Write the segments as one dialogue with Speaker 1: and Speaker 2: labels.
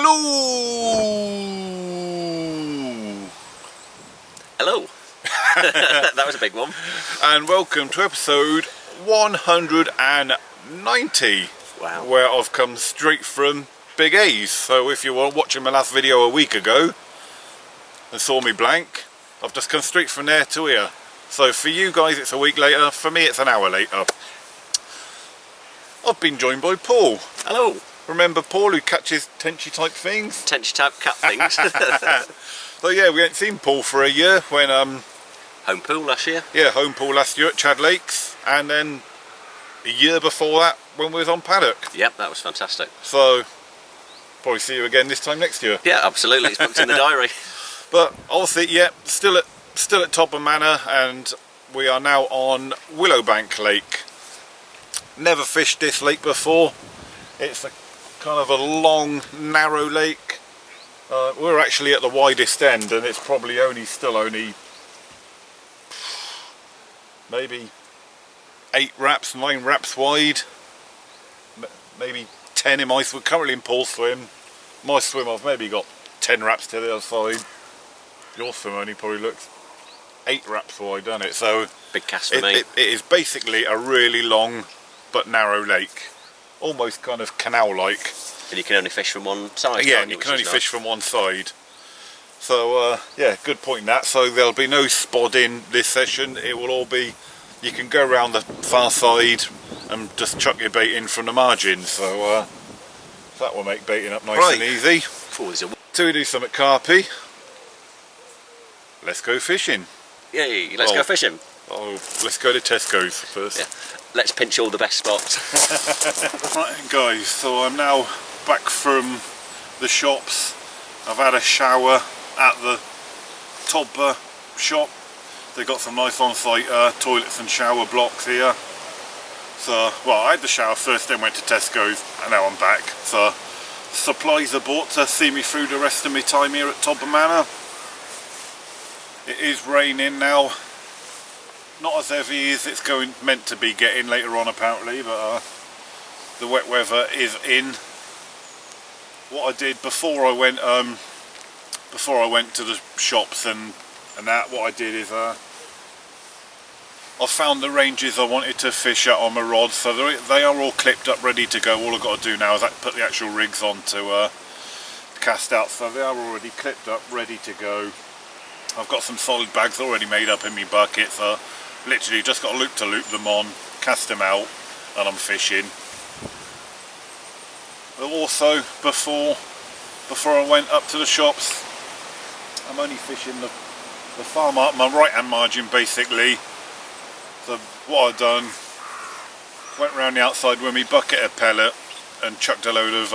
Speaker 1: Hello!
Speaker 2: Hello. That was a big one.
Speaker 1: And welcome to episode 190.
Speaker 2: Wow.
Speaker 1: Where I've come straight from Big A's. So if you were watching my last video a week ago and saw me blank, I've just come straight from there to here. So for you guys it's a week later, for me it's an hour later. I've been joined by Paul.
Speaker 2: Hello.
Speaker 1: Remember Paul who catches tenchy type things?
Speaker 2: Tenchy type cat things.
Speaker 1: So yeah, we ain't seen Paul for a year when
Speaker 2: Home pool last year.
Speaker 1: yeah, home pool last year at Chad Lakes, and then a year before that when we was on paddock.
Speaker 2: Yep, that was fantastic.
Speaker 1: So probably see you again this time next year.
Speaker 2: Yeah, absolutely. It's booked in the diary.
Speaker 1: But obviously, yeah, still at Todber Manor, and we are now on Willowbank Lake. Never fished this lake before. It's a kind of a long, narrow lake. We're actually at the widest end, and it's probably still only maybe 8 wraps, 9 wraps wide. Maybe 10 in my swim. Currently in Paul's swim. My swim, I've maybe got 10 wraps to the other side. Your swim only probably looks 8 wraps wide, doesn't it? So
Speaker 2: big cast for me.
Speaker 1: It is basically a really long but narrow lake. Almost kind of canal-like.
Speaker 2: And you can only fish from one side.
Speaker 1: Yeah, and you can only fish from one side. So yeah, good point that. So there'll be no spodding this session. It will all be, you can go around the far side and just chuck your bait in from the margin. So that will make baiting up nice and easy. So we do some at Carpy. Let's go fishing.
Speaker 2: Yay, let's go fishing.
Speaker 1: Oh, let's go to Tesco's first.
Speaker 2: Yeah. Let's pinch all the best spots.
Speaker 1: Right guys, so I'm now back from the shops. I've had a shower at the Todber shop. They've got some nice on-site toilets and shower blocks here. So, well, I had the shower first, then went to Tesco's, and now I'm back. So, supplies are bought to see me through the rest of my time here at Todber Manor. It is raining now. Not as heavy as it's meant to be getting later on apparently, but the wet weather is in. What I did before I went to the shops and that, what I did is I found the ranges I wanted to fish at on my rods, so they are all clipped up ready to go. All I've got to do now is put the actual rigs on to cast out, so they are already clipped up ready to go. I've got some solid bags already made up in my bucket, so literally just got to loop them on, cast them out, and I'm fishing. But also before I went up to the shops, I'm only fishing the far my right hand margin basically. So what I've done, went round the outside with my bucket of pellet and chucked a load of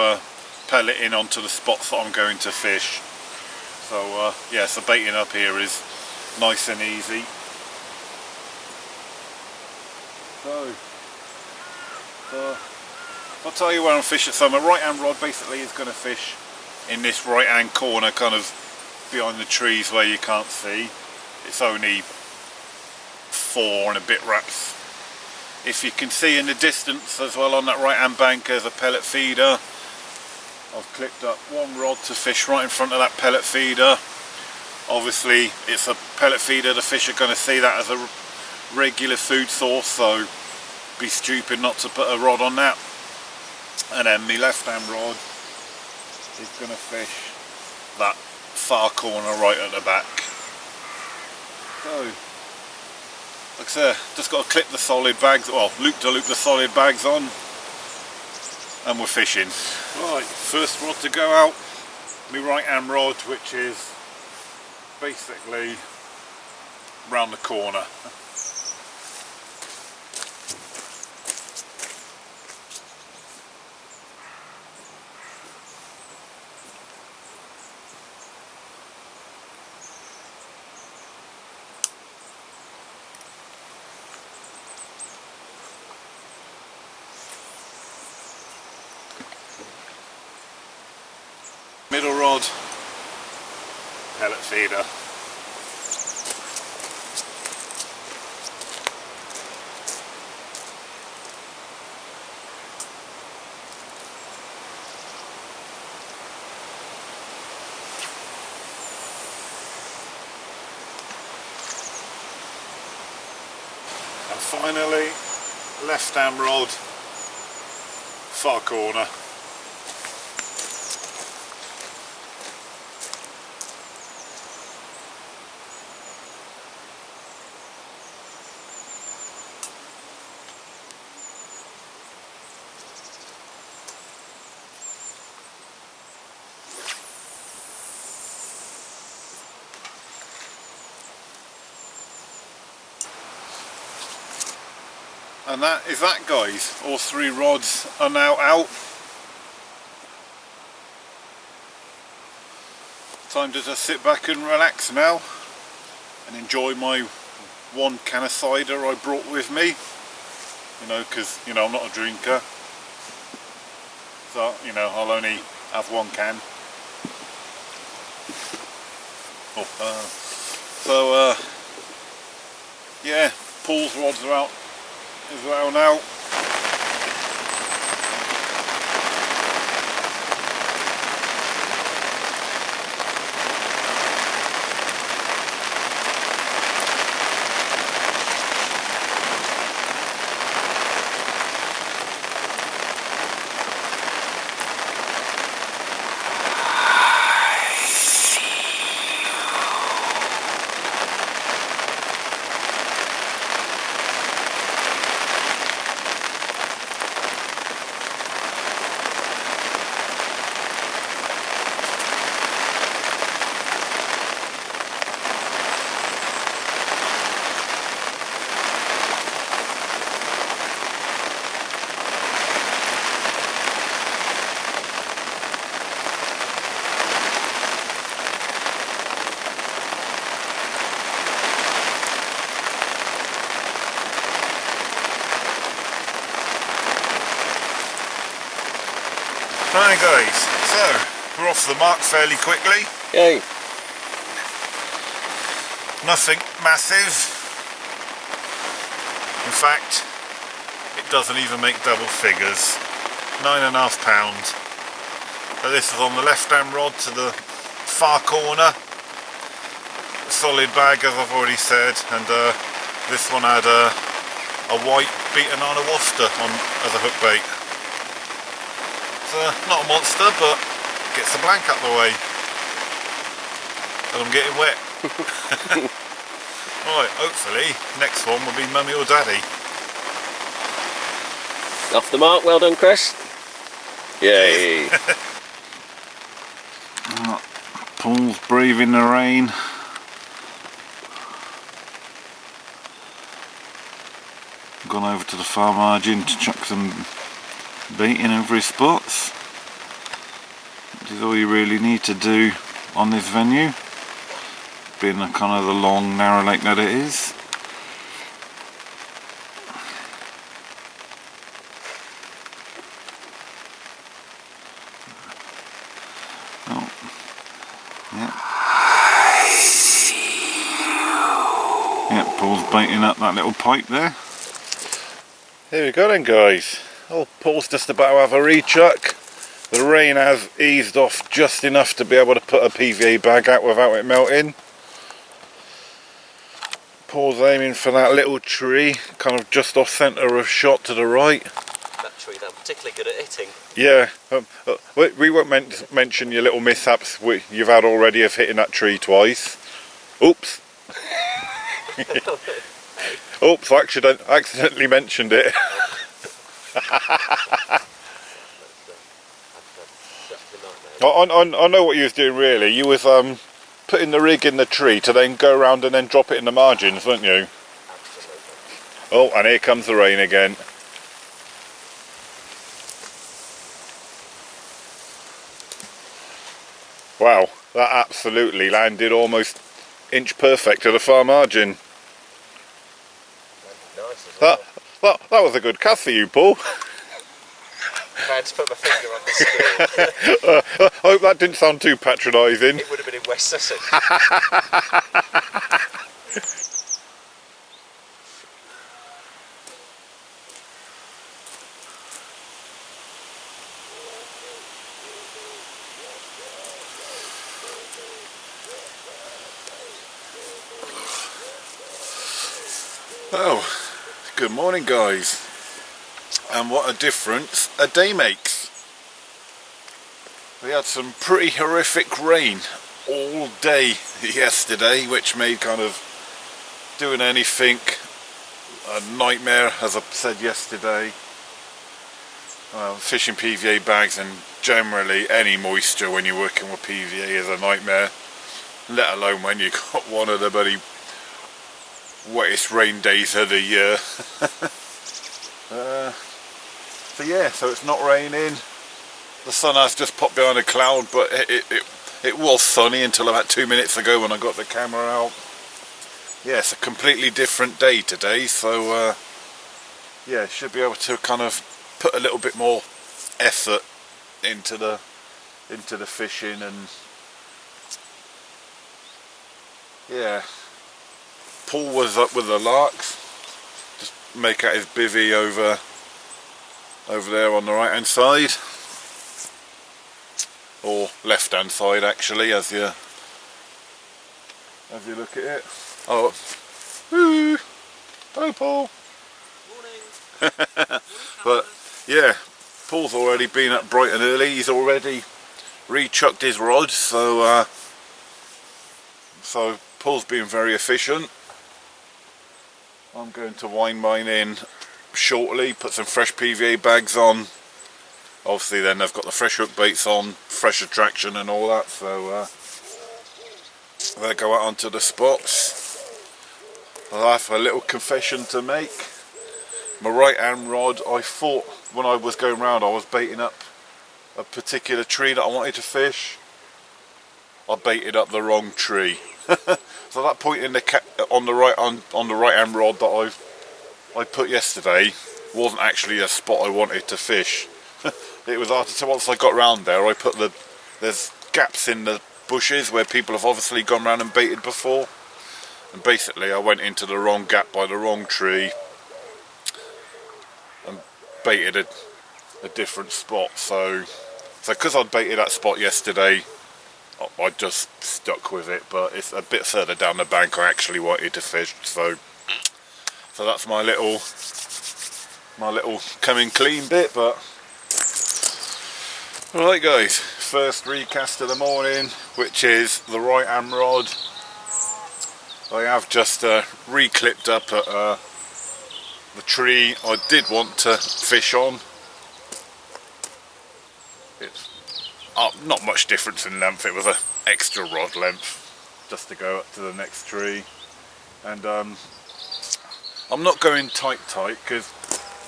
Speaker 1: pellet in onto the spots that I'm going to fish. So yeah, so baiting up here is nice and easy. So I'll tell you where I'm fishing. So my right hand rod basically is going to fish in this right hand corner, kind of behind the trees where you can't see. It's only 4 and a bit wraps. If you can see in the distance as well on that right hand bank there's a pellet feeder. I've clipped up one rod to fish right in front of that pellet feeder. Obviously it's a pellet feeder, the fish are going to see that as a regular food source, so be stupid not to put a rod on that. And then my left hand rod is going to fish that far corner right at the back. So like I said, just got to clip the solid bags, well, loop the solid bags on, and we're fishing. Right, first rod to go out, my right hand rod, which is basically round the corner. Middle rod, pellet feeder. finally, left hand rod, far corner. And that is that, guys. All 3 rods are now out. Time to just sit back and relax now and enjoy my 1 can of cider I brought with me. You know, because, you know, I'm not a drinker. So, you know, I'll only have 1 can. Yeah, Paul's rods are out as well now. Hi guys, so we're off the mark fairly quickly.
Speaker 2: Yay!
Speaker 1: Nothing massive. In fact, it doesn't even make double figures. £9.5. So this is on the left hand rod to the far corner. Solid bag, as I've already said, and this one had a white beaten on a wafter on as a hook bait. Not a monster, but gets the blank out the way. And I'm getting wet. Right, hopefully next one will be mummy or daddy.
Speaker 2: Off the mark, well done, Chris. Yay!
Speaker 1: Paul's braving the rain. Gone over to the far margin to chuck some bait in every spots. Which is all you really need to do on this venue, being the kind of the long narrow lake that it is. Oh, yeah, Paul's baiting up that little pipe there. Here we go then, guys. Oh, Paul's just about to have a rechuck. The rain has eased off just enough to be able to put a PVA bag out without it melting. Paul's aiming for that little tree, kind of just off centre of shot to the right.
Speaker 2: That tree that I'm particularly good at hitting.
Speaker 1: Yeah, we won't mention your little mishaps you've had already of hitting that tree twice. Oops. Oops, I accidentally mentioned it. I know what you was doing really. You was putting the rig in the tree to then go around and then drop it in the margins, weren't you? Absolutely. Oh, and here comes the rain again. Wow, that absolutely landed almost inch perfect to the far margin. Nice as well. That was a good cast for you, Paul.
Speaker 2: If I had to put my finger on the scale.
Speaker 1: I hope that didn't sound too patronising.
Speaker 2: It would have been in West Sussex.
Speaker 1: Oh, Good morning, guys, and what a difference a day makes. We had some pretty horrific rain all day yesterday, which made kind of doing anything a nightmare, as I said yesterday. Fishing PVA bags and generally any moisture when you're working with PVA is a nightmare, let alone when you got one of the bloody wettest rain days of the year. So it's not raining. The sun has just popped behind a cloud, but it was sunny until about 2 minutes ago when I got the camera out. Yeah, it's a completely different day today, so should be able to kind of put a little bit more effort into the fishing. And yeah, Paul was up with the larks, just make out his bivvy over there on the right hand side, or left hand side actually, as you look at it. Oh, woo! Hello, Paul. Morning. But yeah, Paul's already been up bright and early. He's already re-chucked his rod, so Paul's been very efficient. I'm going to wind mine in shortly, put some fresh PVA bags on. Obviously then I've got the fresh hook baits on, fresh attraction and all that, so they'll go out onto the spots. I have a little confession to make. My right hand rod, I thought when I was going round I was baiting up a particular tree that I wanted to fish. I baited up the wrong tree. So that point in on the right hand rod that I put yesterday wasn't actually a spot I wanted to fish. It was after, so once I got round there, I put there's gaps in the bushes where people have obviously gone round and baited before, and basically I went into the wrong gap by the wrong tree and baited a different spot. So because I'd baited that spot yesterday, I just stuck with it, but it's a bit further down the bank I actually wanted to fish, so that's my little coming clean bit. But right, guys, first recast of the morning, which is the right hand rod. I have just re-clipped up at the tree I did want to fish on. It's not much difference in length, it was an extra rod length just to go up to the next tree. And I'm not going tight because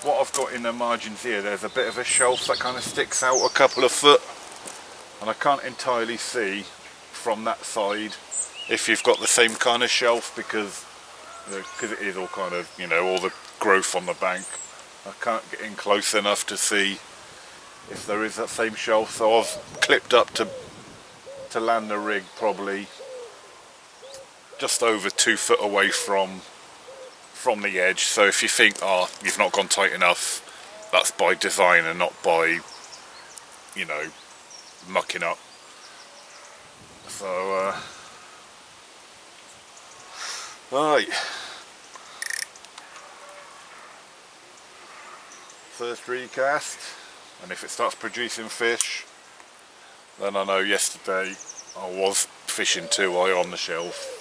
Speaker 1: what I've got in the margins here, there's a bit of a shelf that kind of sticks out a couple of foot, and I can't entirely see from that side if you've got the same kind of shelf, because it is all kind of, all the growth on the bank. I can't get in close enough to see if there is that same shelf, so I've clipped up to land the rig probably just over 2 foot away from the edge. So if you think, you've not gone tight enough, that's by design and not by, mucking up. So right, first recast. And if it starts producing fish, then I know yesterday I was fishing too high on the shelf.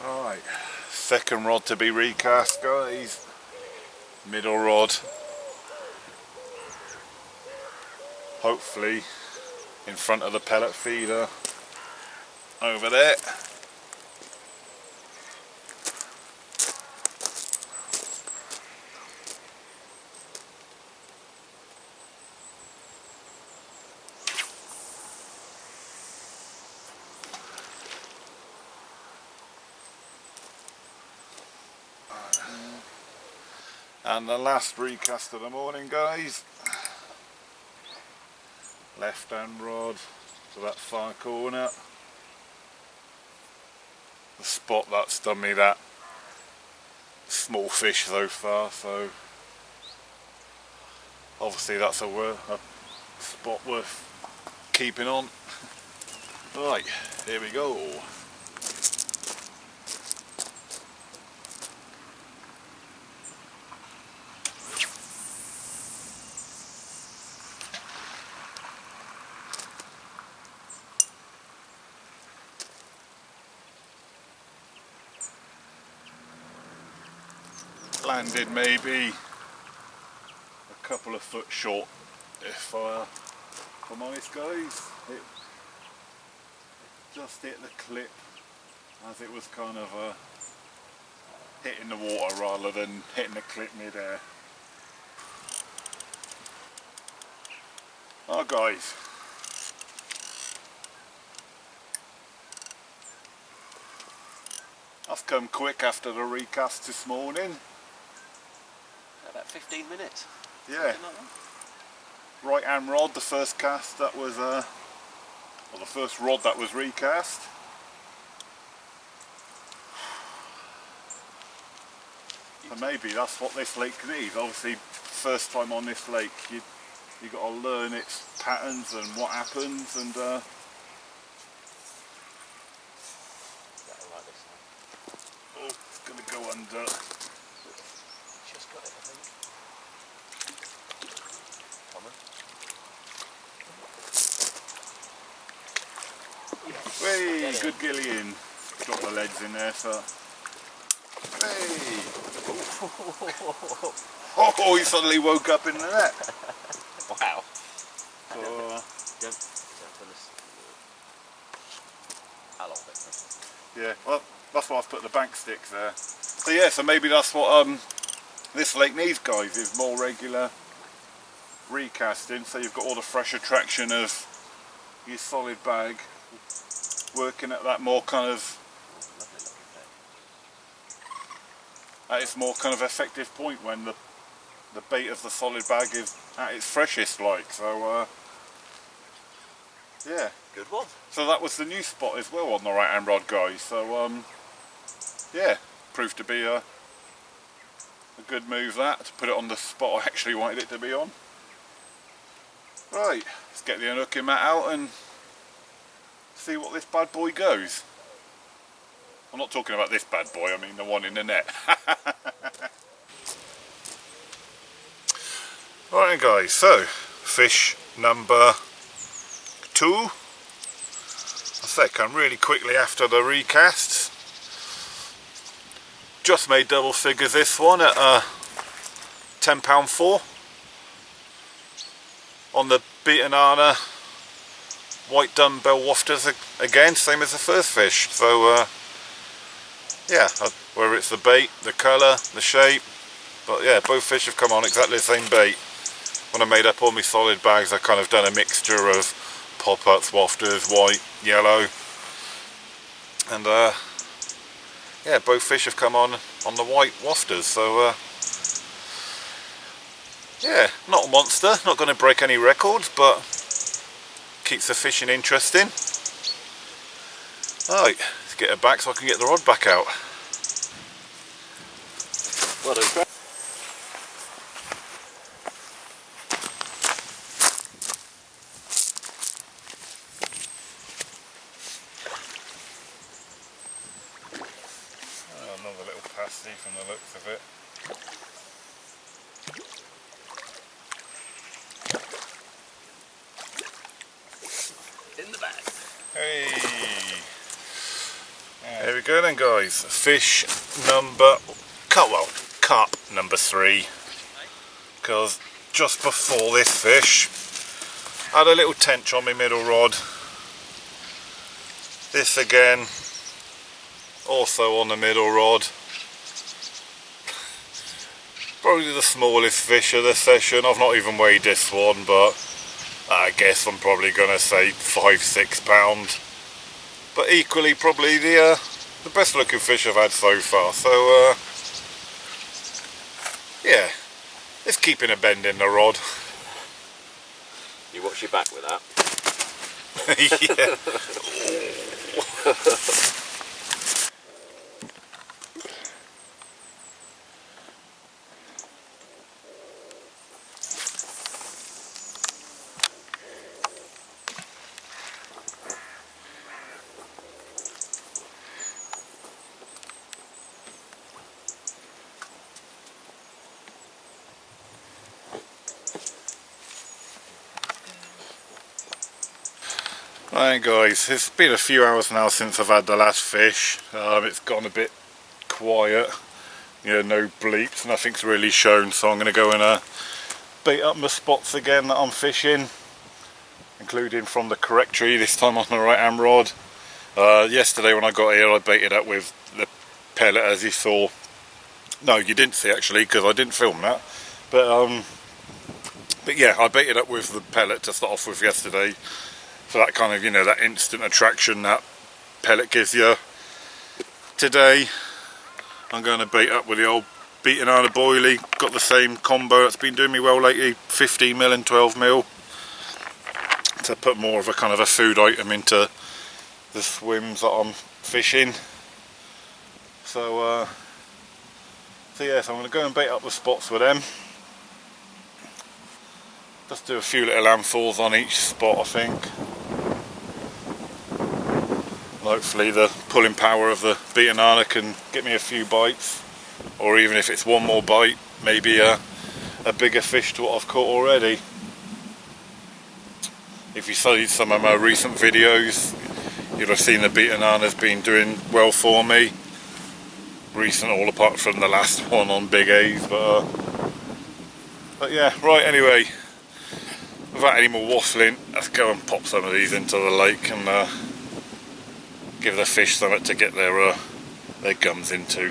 Speaker 1: Alright, second rod to be recast, guys. Middle rod, hopefully in front of the pellet feeder over there. And the last recast of the morning, guys. Left hand rod to that far corner. spot that's done me that small fish so far, so obviously that's a spot worth keeping on. Right, here we go. Landed maybe a couple of foot short, if I'm honest guys. It just hit the clip as it was kind of hitting the water rather than hitting the clip mid-air. Oh guys, I've come quick after the recast this morning.
Speaker 2: About 15 minutes.
Speaker 1: Yeah.
Speaker 2: Like that.
Speaker 1: Right hand rod, the first cast that was, or the first rod that was recast. And maybe that's what this lake needs. Obviously, first time on this lake, you got to learn its patterns and what happens, and
Speaker 2: Yeah, I like this one.
Speaker 1: oh, it's going to go under.
Speaker 2: Just got it, I think. Come on.
Speaker 1: Hey, good gillion. Got the legs in there, so. Hey! Oh, he suddenly woke up in the net.
Speaker 2: Wow.
Speaker 1: So,
Speaker 2: I'll hold it.
Speaker 1: yeah, well, that's why I've put the bank sticks there. So yeah, so maybe that's what this lake needs, guys, is more regular recasting, so you've got all the fresh attraction of your solid bag, working at that more kind of, at its more kind of effective point when the bait of the solid bag is at its freshest, like, so yeah.
Speaker 2: Good one.
Speaker 1: So that was the new spot as well on the right hand rod, guys, so yeah, proved to be a good move that, to put it on the spot I actually wanted it to be on. Right, let's get the unhooking mat out and see what this bad boy goes. I'm not talking about this bad boy, I mean the one in the net. Right guys, so fish number 2. I say come really quickly after the recasts. Just made double figures this one at £10.4 on the Beaten white dumbbell wafters again, same as the first fish. So yeah, whether it's the bait, the colour, the shape, but yeah, both fish have come on exactly the same bait. When I made up all my solid bags, I kind of done a mixture of pop-ups, wafters, white, yellow, and yeah, both fish have come on the white wafters. So yeah, not a monster, not going to break any records, but keeps the fishing interesting. Right, let's get her back so I can get the rod back out.
Speaker 2: Well done.
Speaker 1: Another little pasty from the looks of it.
Speaker 2: In the bag.
Speaker 1: Hey! There we go then guys, fish number, carp number 3. Because just before this fish, I had a little tench on my middle rod. This again, also on the middle rod. Probably the smallest fish of the session. I've not even weighed this one, but I guess I'm probably going to say 5-6 pound. But equally probably the best looking fish I've had so far. So yeah, it's keeping a bend in the rod.
Speaker 2: You watch your back with that.
Speaker 1: Yeah. Right guys, it's been a few hours now since I've had the last fish. It's gone a bit quiet, no bleeps, nothing's really shown, so I'm going to go and bait up my spots again that I'm fishing, including from the correct tree, this time on the right hand rod. Yesterday when I got here I baited up with the pellet, as you saw. No, you didn't see actually, because I didn't film that, but yeah, I baited up with the pellet to start off with yesterday. So that kind of, that instant attraction that pellet gives you. Today, I'm going to bait up with the old beaten iron boilie. Got the same combo that's been doing me well lately, 15mm and 12mm. To put more of a kind of a food item into the swims that I'm fishing. So yeah, so I'm going to go and bait up the spots with them. Just do a few little handfuls on each spot, I think. Hopefully the pulling power of the beaten iron can get me a few bites, or even if it's one more bite, maybe a bigger fish to what I've caught already. If you see some of my recent videos, you'll have seen the beaten iron has been doing well for me. Recent, all apart from the last one on Big A's, but yeah, right, anyway, without any more waffling, let's go and pop some of these into the lake and give the fish something to get their gums into.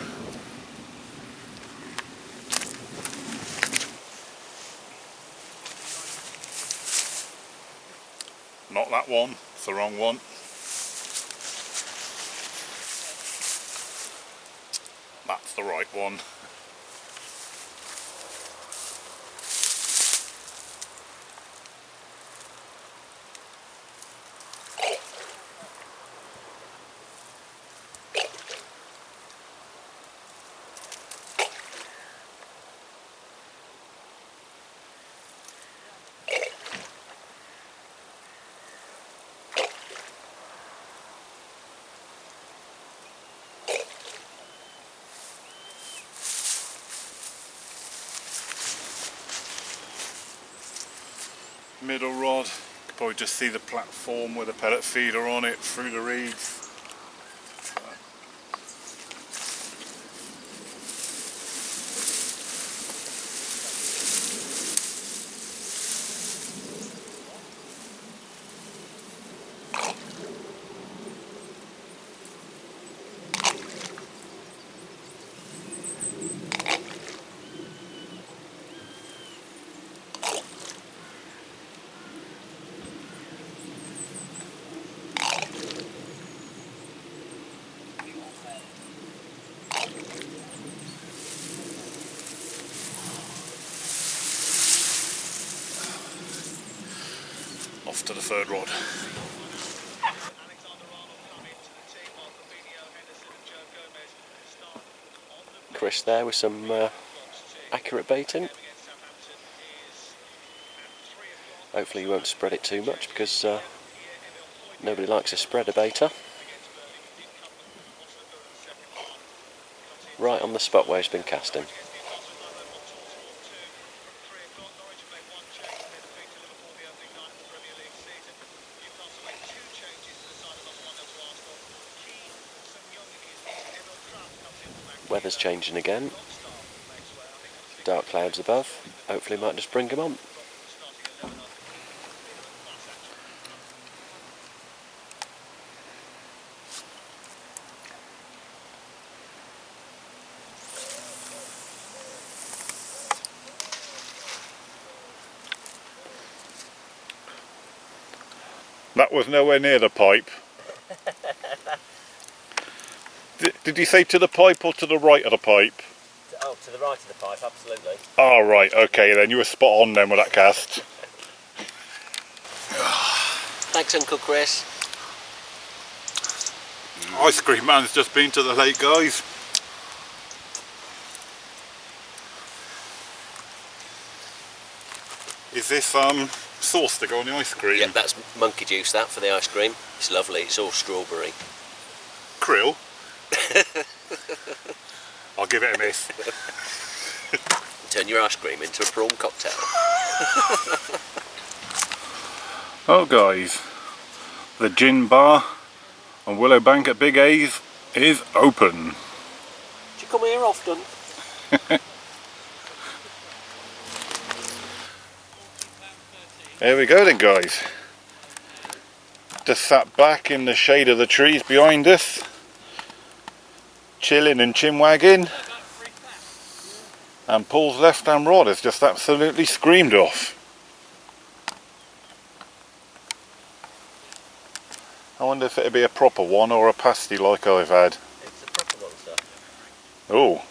Speaker 1: Not that one, it's the wrong one. That's the right one. Middle rod, you can probably just see the platform with a pellet feeder on it through the reeds. Off to the third rod.
Speaker 2: Chris there with some accurate baiting. Hopefully you won't spread it too much, because nobody likes a spreader baiter. Right on the spot where he's been casting. Weather's changing again. Dark clouds above. Hopefully might just bring him on.
Speaker 1: That was nowhere near the pipe. Did you say to the pipe or to the right of the pipe?
Speaker 2: Oh, to the right of the pipe, absolutely.
Speaker 1: Oh right, okay then, you were spot on then with that cast.
Speaker 2: Thanks, Uncle Chris.
Speaker 1: Ice cream man's just been to the lake, guys. Is this sauce to go on the ice cream?
Speaker 2: Yeah, that's monkey juice, that, for the ice cream. It's lovely, it's all strawberry.
Speaker 1: Krill? I'll give it a miss.
Speaker 2: Turn your ice cream into a prawn cocktail.
Speaker 1: Oh guys, the gin bar on Willowbank at Big A's is open.
Speaker 2: Do you come here often?
Speaker 1: There we go then, guys. Just sat back in the shade of the trees behind us, chilling and chinwagging, and Paul's left hand rod has just absolutely screamed off. I wonder if it'd be a proper one or a pasty like I've had.
Speaker 2: It's a proper one, sir.
Speaker 1: Oh.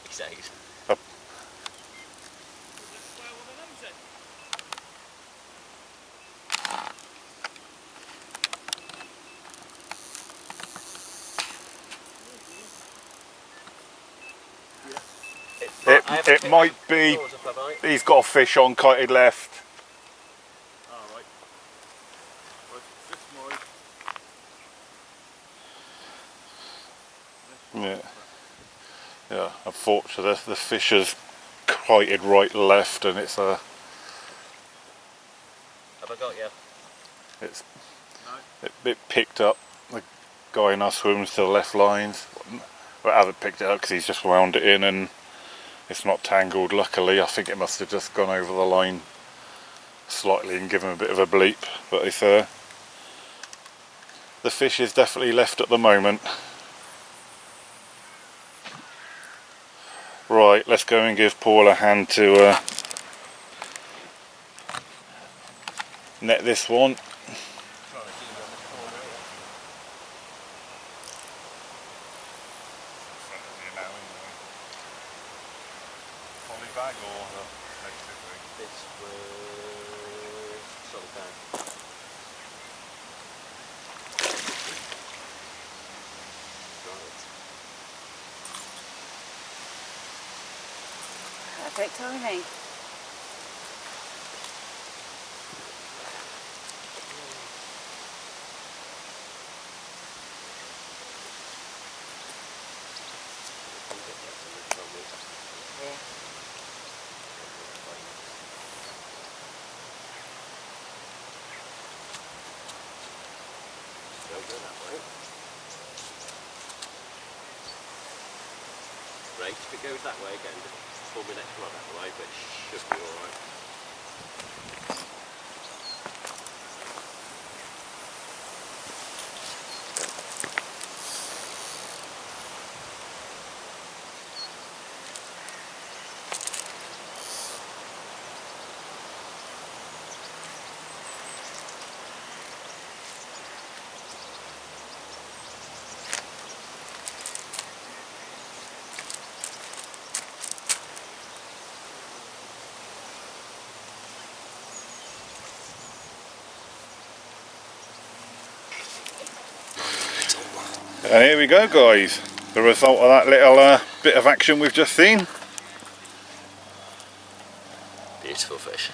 Speaker 2: He says.
Speaker 1: It might be, he's got a fish on kited left. Alright. Yeah, unfortunately the fish has kited right left and it's a...
Speaker 2: Have I got you?
Speaker 1: It's, it picked up the guy in our swims to the left lines. But I haven't picked it up because he's just wound it in and it's not tangled, luckily. I think it must have just gone over the line slightly and given a bit of a bleep. But it's, the fish is definitely left at the moment. Right, let's go and give Paul a hand to net this one. Bag or
Speaker 2: this was solid bag.
Speaker 3: Perfect timing.
Speaker 2: Right, if it goes that way again, just pull my next rod out of the way, but it should be alright.
Speaker 1: And here we go, guys, the result of that little bit of action we've just seen.
Speaker 2: Beautiful fish.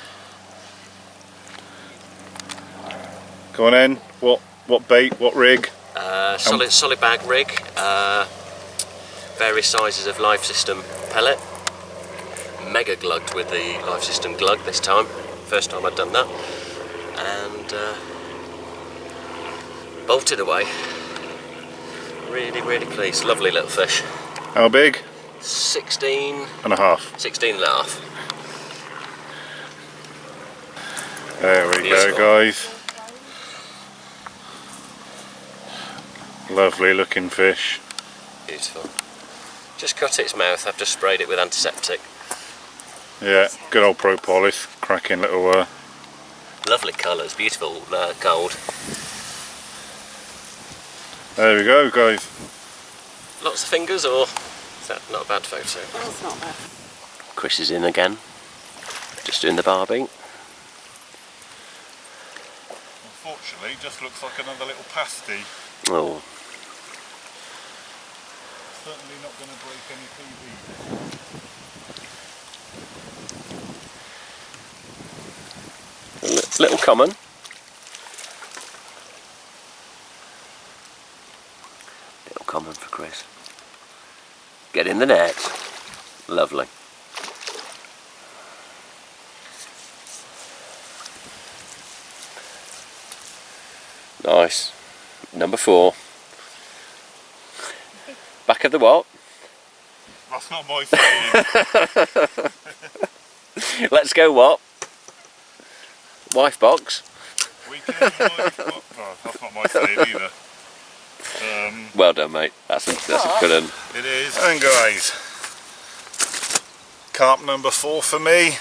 Speaker 1: Come on in, what bait, what rig?
Speaker 2: Solid bag rig, various sizes of life system pellet, mega glugged with the life system glug this time, first time I'd done that, and bolted away. Really pleased. Lovely little fish.
Speaker 1: How big?
Speaker 2: 16
Speaker 1: and a half.
Speaker 2: 16 and a half.
Speaker 1: There we
Speaker 2: Beautiful.
Speaker 1: go, guys. Lovely looking fish.
Speaker 2: Beautiful. Just cut its mouth. I've just sprayed it with antiseptic.
Speaker 1: Yeah, good old propolis. Cracking little...
Speaker 2: Lovely colours. Beautiful gold.
Speaker 1: There we go, guys.
Speaker 2: Lots of fingers, or is that not a bad photo?
Speaker 3: That's not bad.
Speaker 2: Chris is in again. Just doing the barbing.
Speaker 1: Unfortunately, it just looks like another little pasty.
Speaker 2: Oh.
Speaker 1: Certainly not going to break any PV.
Speaker 2: Little common. Little common for Chris. Get in the net. Lovely. Nice. Number 4. Back of the what?
Speaker 1: That's not my saying.
Speaker 2: Let's go what? Wife box.
Speaker 1: Weekend wife. Oh, that's not my saying either.
Speaker 2: Well done, mate. That's a good one.
Speaker 1: It is. And guys, carp number 4 for me.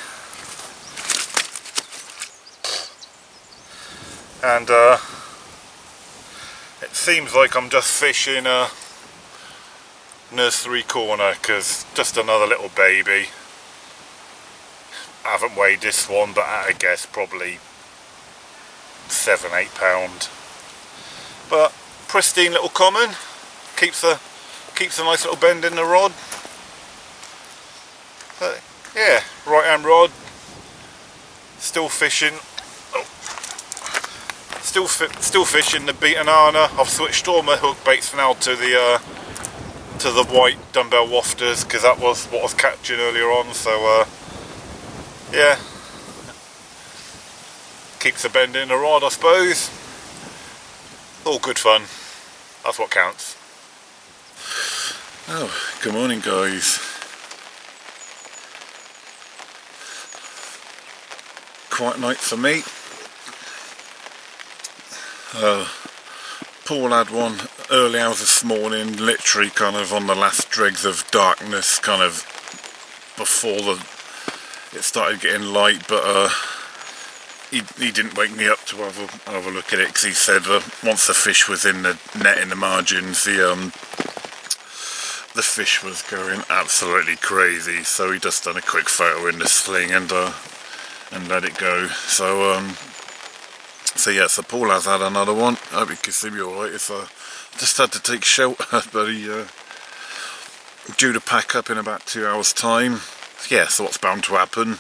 Speaker 1: And it seems like I'm just fishing a nursery corner, because just another little baby. I haven't weighed this one, but at a guess probably 7-8 pound. But pristine little common, keeps a nice little bend in the rod. But yeah, right hand rod, still fishing. Still fishing the beaten Anna. I've switched all my hook baits now to the white dumbbell wafters, because that was what I was catching earlier on. So yeah, keeps the bend in the rod, I suppose. All good fun. That's what counts. Oh, good morning, guys. Quiet night for me. Paul had one early hours this morning, literally kind of on the last dregs of darkness, kind of before it started getting light, but he didn't wake me up to have a look at it, because he said once the fish was in the net in the margins, the fish was going absolutely crazy, so he just done a quick photo in the sling and let it go. So yeah, so Paul has had another one. I hope you can see me alright. Just had to take shelter, but he due to pack up in about 2 hours time. Yeah, so what's bound to happen?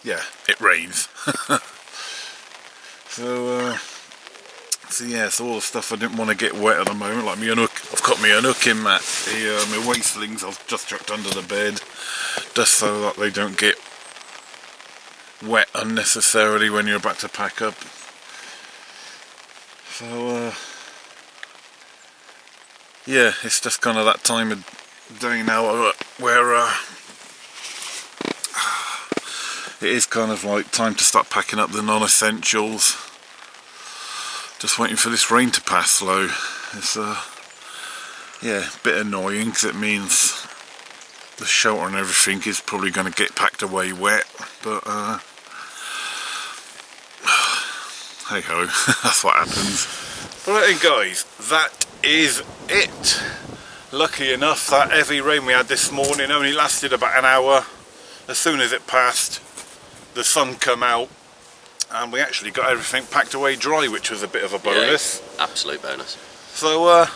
Speaker 1: Yeah, it rains. So yeah, so all the stuff I didn't want to get wet at the moment, like my unhook. I've got my unhooking mat, my waist slings I've just chucked under the bed, just so that they don't get wet unnecessarily when you're about to pack up. So yeah, it's just kind of that time of day now where it is kind of like time to start packing up the non-essentials. Just waiting for this rain to pass though. It's yeah, a bit annoying, because it means the shelter and everything is probably going to get packed away wet, but hey ho, that's what happens. Right then guys, that is it. Lucky enough, that heavy rain we had this morning only lasted about an hour. As soon as it passed, the sun come out, and we actually got everything packed away dry, which was a bit of a bonus.
Speaker 2: Yeah, absolute bonus.
Speaker 1: So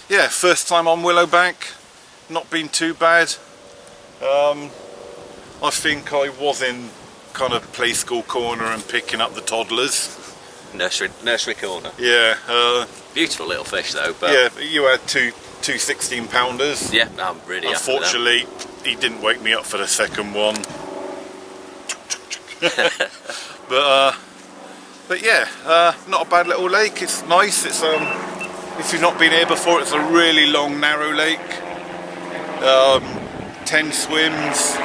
Speaker 1: yeah, first time on Willowbank, not been too bad. I think I was in kind of play school corner and picking up the toddlers.
Speaker 2: Nursery corner.
Speaker 1: Yeah.
Speaker 2: Beautiful little fish though. But
Speaker 1: yeah, you had two 16-pounders.
Speaker 2: Yeah, I'm really happy with
Speaker 1: Unfortunately, he didn't wake me up for the second one. But yeah, not a bad little lake. It's nice. It's if you've not been here before, it's a really long, narrow lake. 10 swims.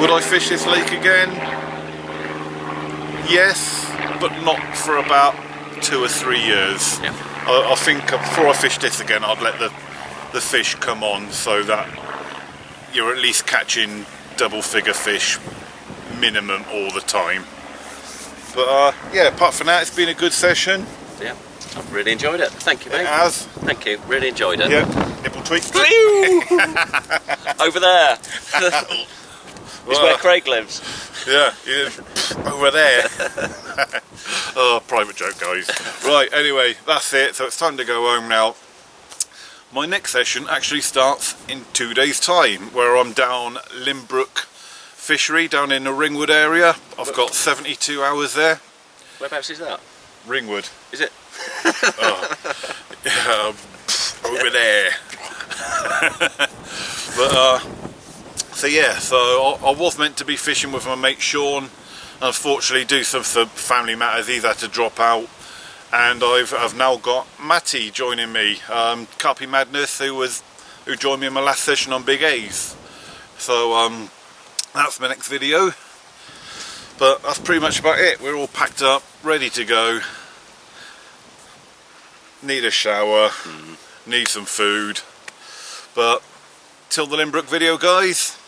Speaker 1: Would I fish this lake again? Yes, but not for about 2 or 3 years.
Speaker 2: Yeah.
Speaker 1: I think before I fish this again, I'd let the fish come on, so that you're at least catching double-figure fish minimum all the time. But yeah, apart from that, it's been a good session.
Speaker 2: Yeah, I've really enjoyed it. Thank you, mate.
Speaker 1: It has.
Speaker 2: Thank you. Really enjoyed it.
Speaker 1: Yeah, nipple tweak.
Speaker 2: Over there. It's where Craig lives.
Speaker 1: Yeah, over there. Oh, private joke, guys. Right, anyway, that's it. So it's time to go home now. My next session actually starts in 2 days' time, where I'm down Limbrook Fishery, down in the Ringwood area. I've got 72 hours there.
Speaker 2: Whereabouts is that?
Speaker 1: Ringwood.
Speaker 2: Is it?
Speaker 1: Over there. But so So yeah, so I was meant to be fishing with my mate Sean. Unfortunately, due to some family matters, he's had to drop out, and I've now got Matty joining me, Carpy Madness, who joined me in my last session on Big A's. So that's my next video. But that's pretty much about it. We're all packed up, ready to go. Need a shower, need some food. But till the Limbrook video, guys,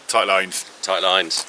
Speaker 1: tight lines.
Speaker 2: Tight lines.